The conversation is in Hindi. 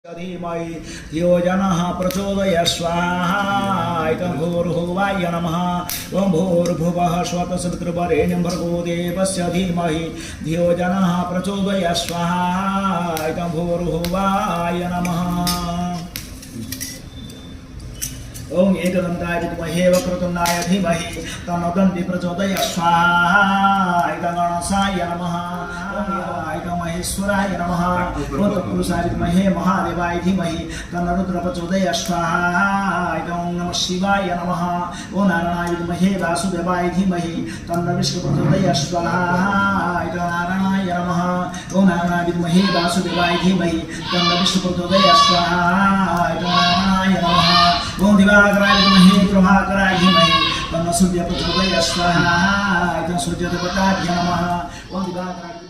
धीमहि धियो जनः प्रचोदयात् स्वाहा इदं भूर्भुवाय नमः ओं भूर्भुवः स्वः सवितुर्वरेण्यं भर्गो देवस्य धीमहि धियो जनः प्रचोदयात् स्वाहा इदं भूर्भुवाय नमः ओं एकदन्ताय विद्महे वक्रतुण्डाय धीमहि तन्नो दन्ती प्रचोदयात् स्वाहा इदं गणेशाय नमः ओं महेश्वराय नमः ओं तत्पुरुषाय विद्महे महादेवाय धीमहि तन्नो रुद्र प्रचोदयात् स्वाहा ओं नमः शिवाय नमः ओं नारायणाय विद्महे वासुदेवाय धीमहि तन्नो विष्णु प्रचोदयात् स्वाहा नारायणाय नमः ओं नारायणाय विद्महे वासुदेवाय धीमहि तन्नो विष्णु प्रचोदयात् स्वाहा नारायणाय नमः ओं दिवाकराय विद्महे प्रभाकराय धीमहि तन्नो सूर्य प्रचोदयात् स्वाहा सूर्यदेवताभ्यो नमः ओं दिवाकराय